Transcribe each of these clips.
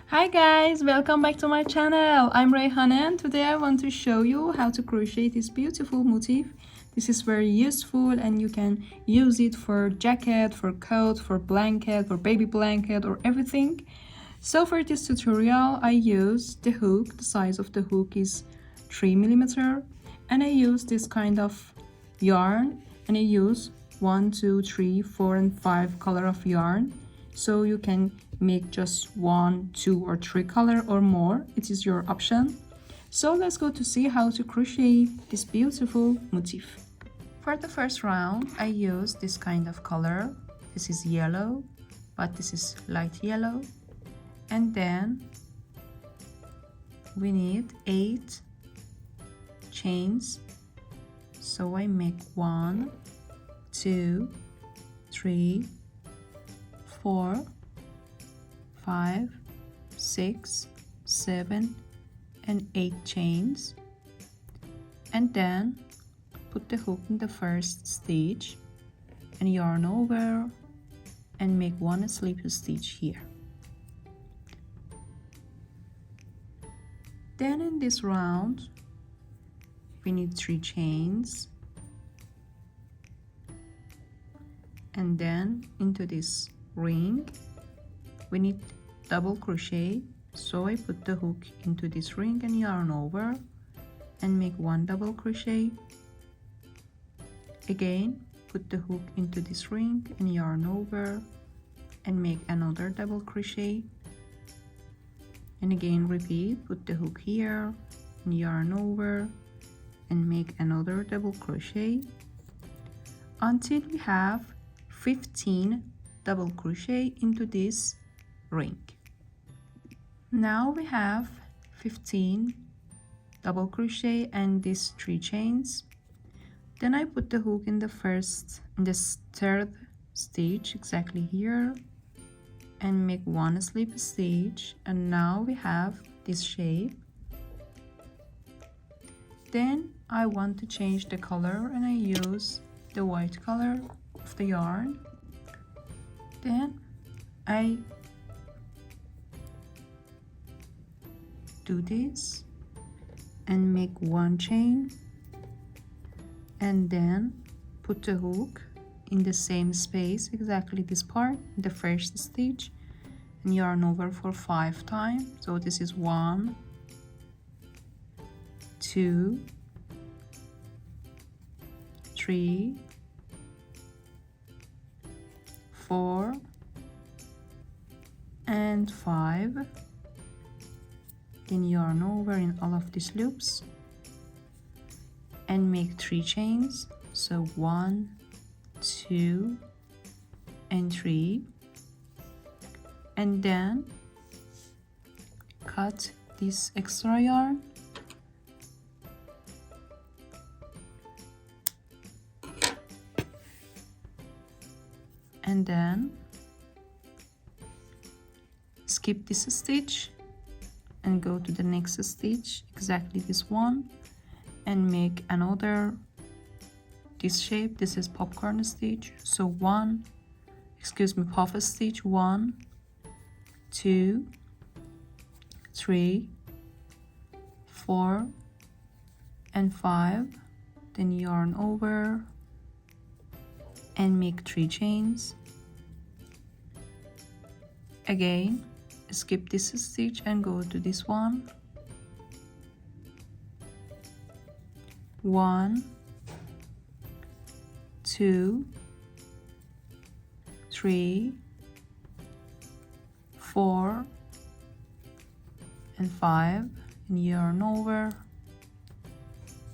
Hi guys, welcome back to my channel. I'm Rayhana and today I want to show you how to crochet this beautiful motif. This is very useful and you can use it for jacket, for coat, for blanket, for baby blanket or everything. So for this tutorial I use the hook. The size of the hook is 3mm and I use this kind of yarn and I use 1, 2, 3, 4 and 5 color of yarn. So you can make just 1, 2 or 3 color or more. It is your option. So let's go to see how to crochet this beautiful motif. For the first round I use this kind of color. This is yellow, but this is light yellow. And then we need 8 chains. So I make 1, 2, 3, 4, 5, 6, 7 and 8 chains, and then put the hook in the first stitch and yarn over and make 1 slip stitch here. Then in this round we need 3 chains, and then into this ring we need double crochet. So I put the hook into this ring and yarn over and make 1 double crochet. Again put the hook into this ring and yarn over and make another double crochet, and again repeat, put the hook here and yarn over and make another double crochet until we have 15 double crochet into this ring. Now we have 15 double crochet and these 3 chains. Then I put the hook in the third stitch exactly here and make 1 slip stitch, and now we have this shape. Then I want to change the color and I use the white color of the yarn. Then I do this and make 1 chain and then put the hook in the same space, exactly this part, the first stitch, and yarn over for 5 times. So this is 1, 2, 3, 4 and 5. Then yarn over in all of these loops and make 3 chains. So 1, 2 and 3, and then cut this extra yarn and then skip this stitch and go to the next stitch, exactly this one, and make another this shape. This is popcorn stitch. So puff stitch, 1, 2, 3, 4 and 5. Then yarn over and make 3 chains. Again skip this stitch and go to this one. 1, 2, 3, 4 and 5, and yarn over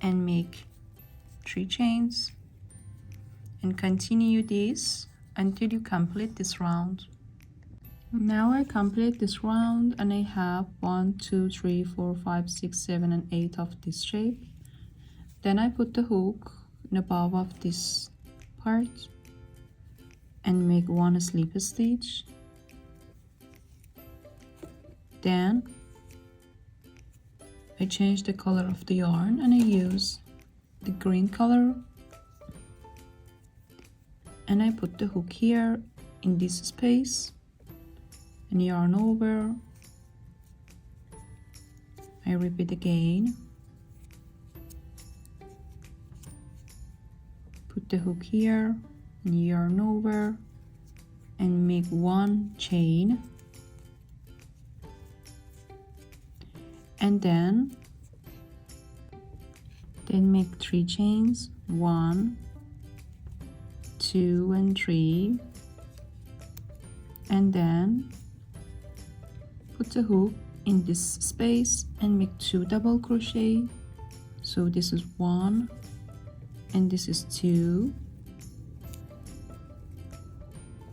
and make 3 chains and continue this until you complete this round. Now I complete this round and I have 1, 2, 3, 4, 5, 6, 7 and 8 of this shape. Then I put the hook in above of this part and make 1 slip stitch. Then I change the color of the yarn and I use the green color and I put the hook here in this space and yarn over I repeat again. Put the hook here and yarn over and make 1 chain, and then make 3 chains, 1, 2 and 3, and then put the hook in this space and make 2 double crochet. So this is 1 and this is 2,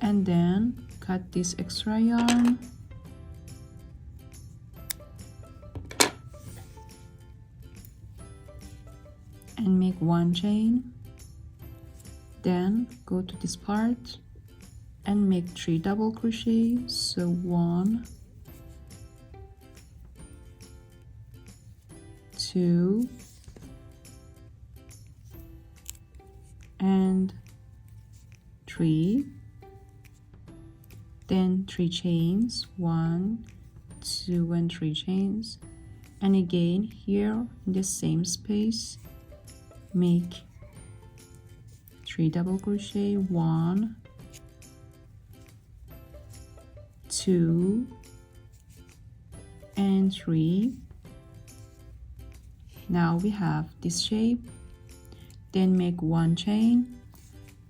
and then cut this extra yarn and make 1 chain, then go to this part and make 3 double crochet. So 1, 2 and 3, then 3 chains, 1, 2 and 3 chains, and again here in the same space make 3 double crochet, 1, 2 and 3. Now we have this shape. Then make 1 chain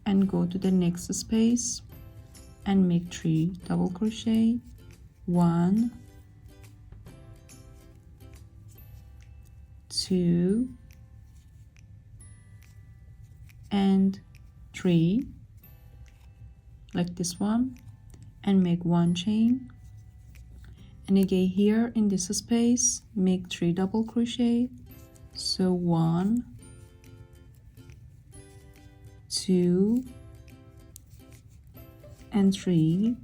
and go to the next space and make 3 double crochet, 1, 2 and 3, like this one, and make 1 chain, and again here in this space make 3 double crochet. So 1, 2 and 3,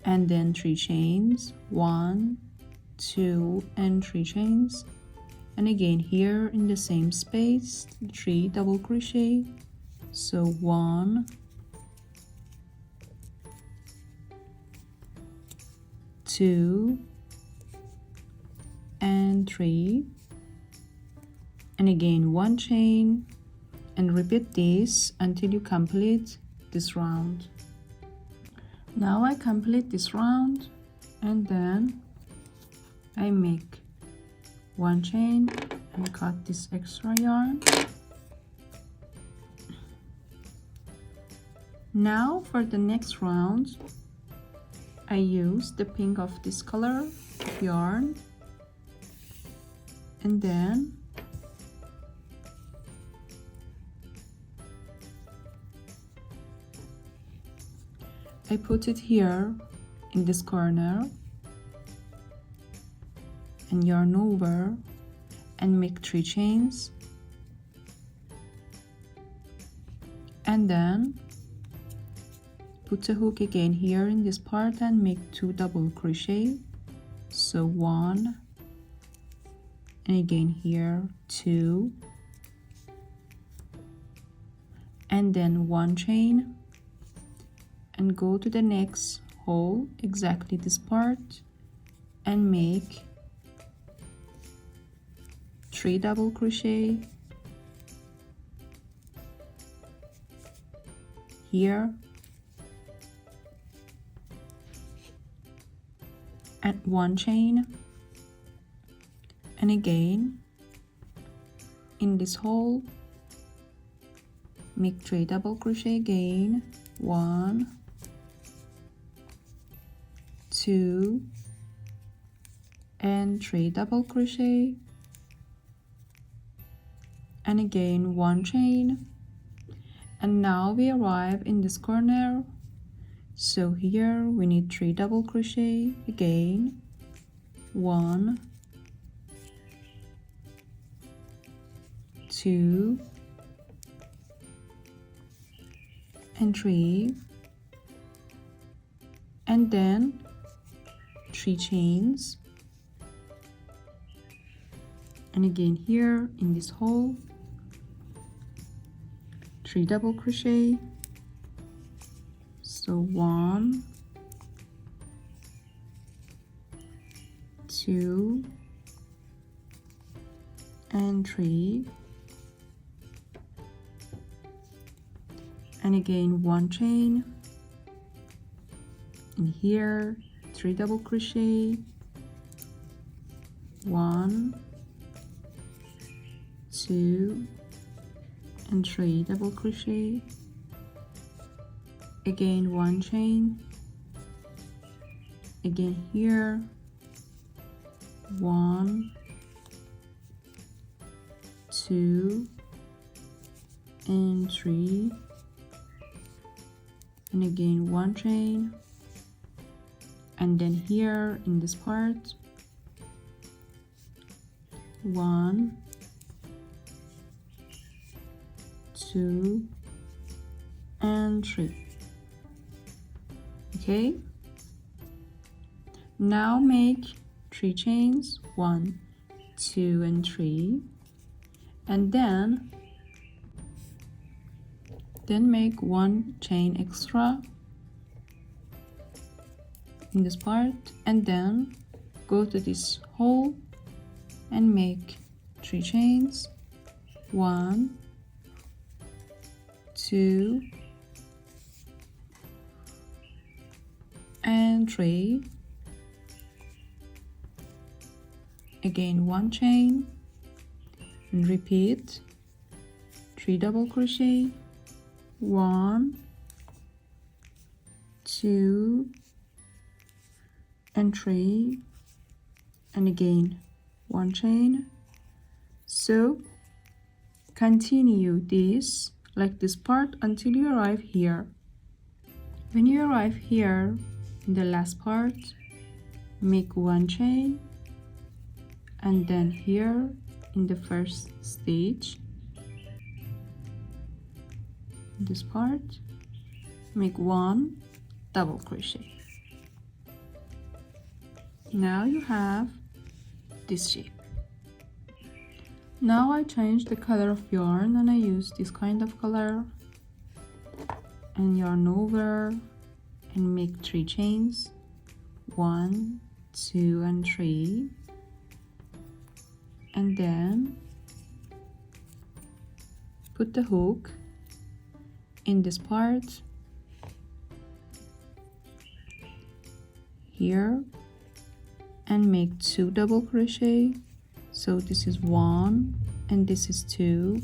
and then 3 chains, 1, 2 and 3 chains, and again here in the same space 3 double crochet. So 1, 2 and 3, and again 1 chain, and repeat this until you complete this round. Now I complete this round, and then I make 1 chain and cut this extra yarn. Now for the next round, I use the pink of this color of yarn, and then I put it here in this corner and yarn over and make 3 chains, and then put the hook again here in this part and make 2 double crochet. So 1, and again here 2, and then 1 chain, and go to the next hole, exactly this part, and make 3 double crochet here, and 1 chain, and again in this hole make 3 double crochet again, 1, 2 and 3 double crochet, and again 1 chain, and now we arrive in this corner. So here we need 3 double crochet again, 1, 2 and 3, and then 3 chains, and again here in this hole 3 double crochet. So 1, 2 and 3, and again 1 chain in here, 3 double crochet, 1, 2 and 3 double crochet, again 1 chain, again here, 1, 2 and 3, and again 1 chain, and then here in this part, 1, 2 and 3. Okay, now make 3 chains, 1, 2 and 3, and then make 1 chain extra in this part, and then go to this hole and make 3 chains, 1, 2 and 3, again 1 chain, and repeat 3 double crochet, 1, 2 and 3, and again 1 chain. So continue this like this part until you arrive here. When you arrive here in the last part, make 1 chain, and then here in the first stage, this part, make 1 double crochet. Now you have this shape. Now I changed the color of yarn and I use this kind of color, and yarn over and make 3 chains, 1, 2 and 3, and then put the hook in this part here and make 2 double crochet. So this is 1 and this is 2,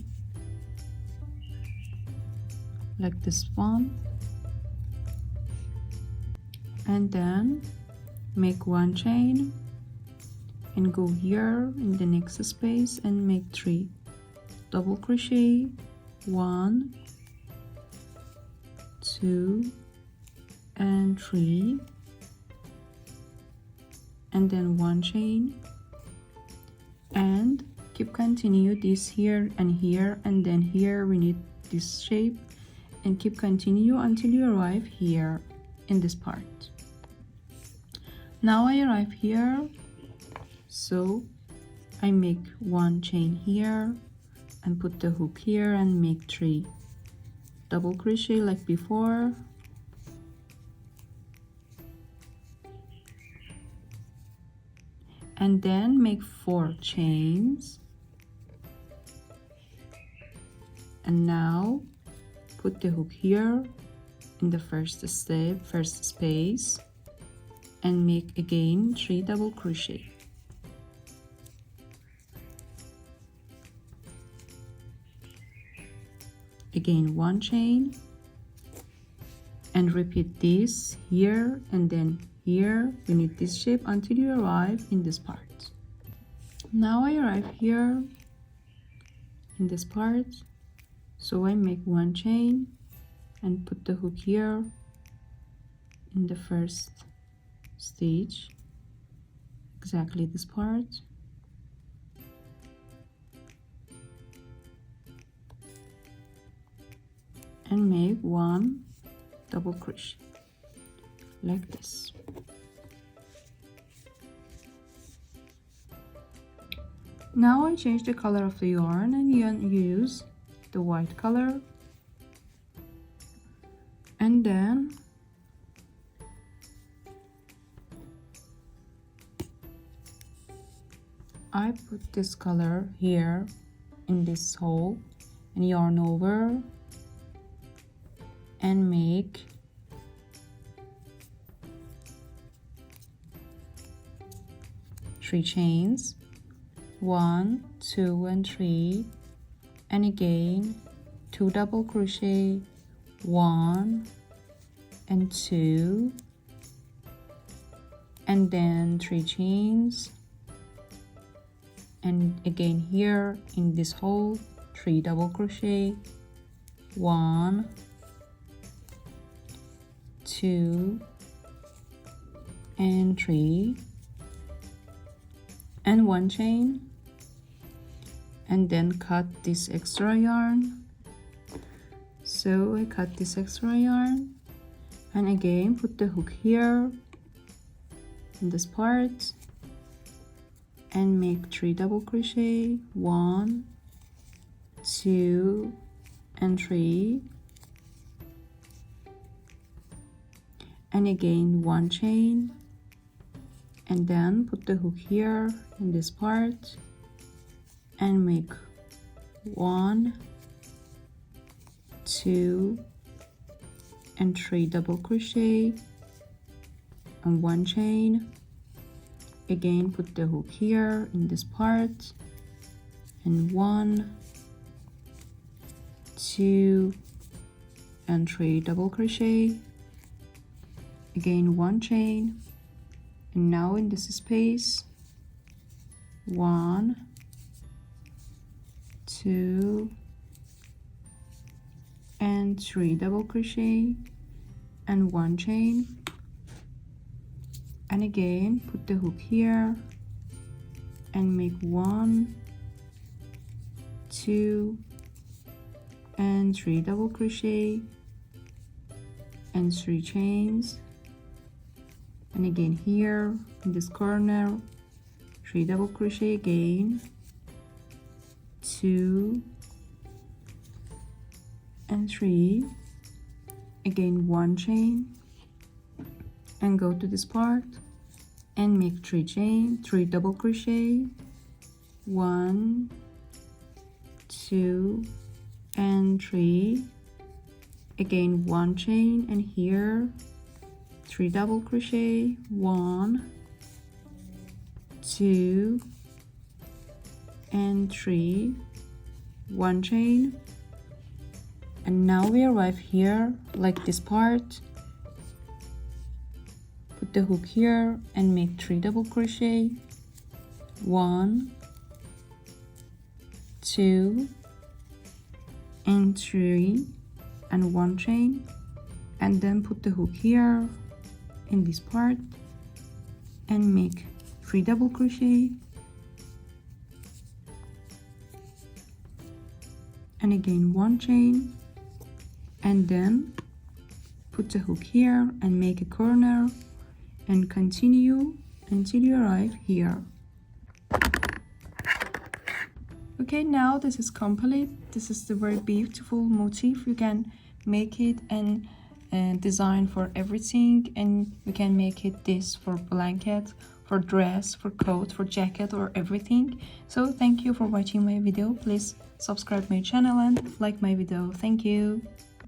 like this one, and then make 1 chain and go here in the next space and make 3 double crochet, 1, 2 and 3, and then 1 chain, and keep continue this here and here, and then here we need this shape, and keep continue until you arrive here in this part. Now I arrive here, so I make 1 chain here and put the hook here and make 3 double crochet like before, and then make 4 chains, and now put the hook here in the first space and make again 3 double crochet. Again 1 chain, and repeat this here, and then here we need this shape until you arrive in this part. Now I arrive here in this part, so I make 1 chain and put the hook here in the first stage, exactly this part, and make 1 double crochet like this. Now I change the color of the yarn and use the white color, and then I put this color here in this hole and yarn over and make 3 chains, 1, 2 and 3, and again 2 double crochet, 1 and 2, and then 3 chains, and again here in this hole 3 double crochet, 1, 2 and 3, and 1 chain, and then cut this extra yarn. So I cut this extra yarn and again put the hook here in this part and make 3 double crochet, 1, 2 and 3, and again 1 chain, and then put the hook here in this part and make 1, 2 and 3 double crochet and 1 chain. Again put the hook here in this part and 1, 2 and 3 double crochet, again 1 chain, and now in this space 1, 2 and 3 double crochet and 1 chain, and again put the hook here and make 1, 2 and 3 double crochet and 3 chains, and again here in this corner 3 double crochet again, 2 and 3, again 1 chain, and go to this part and make 3 double crochet, 1, 2 and 3, again 1 chain, and here 3 double crochet, 1, 2 and 3, 1 chain, and now we arrive here like this part. Put the hook here and make 3 double crochet, 1, 2 and 3 and 1 chain, and then put the hook here in this part and make 3 double crochet, and again 1 chain, and then put the hook here and make a corner and continue until you arrive here. Okay, now this is complete. This is the very beautiful motif. You can make it and design for everything, and you can make it this for blanket, for dress, for coat, for jacket, or everything. So thank you for watching my video. Please subscribe my channel and like my video. Thank you.